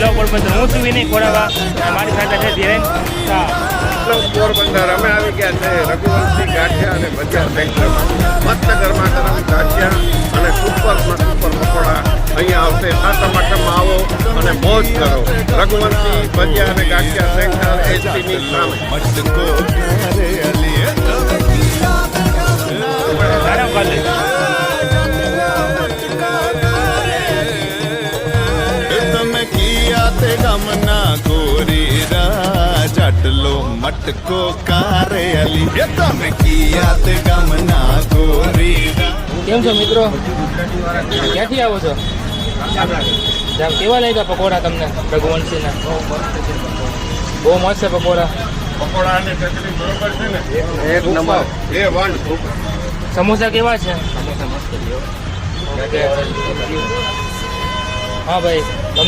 જિલ્લો પોરબંદર. હું છું વિનય ખોડાવા, મારી સાથે છે ધીરેન શાહ. પોરબંદર અમે આવી ગયા છે રઘુવંશી ગાંઠિયા અને ભજીયા સેન્ટરમાં. મસ્ત ગરમા ગરમ ગાંઠિયા અને સુપરમાં સુપર પકોડા અહીંયા આવશે. સાતમ આઠમમાં આવો અને મોજ કરો. રઘુવંશી ભજીયા અને ગાંઠિયા સેન્ટર એસટીની સામે. આરામ કરી લે. તમે કિયા તે ગમના કોરીરા ચટલો મટકો કારે અલી. તમે કિયા તે ગમના કોરીરા. કેમ છો મિત્રો? ક્યાંથી આવો છો? કેવા લાગ્યા પકોડા તમને રઘુવંશીના? બહુ મસ્ત છે પકોડા. પકોડા અને ચટણી બરોબર છે ને? એક નંબર. એ વન. સમોસા કેવા છે? હા ભાઈ તમે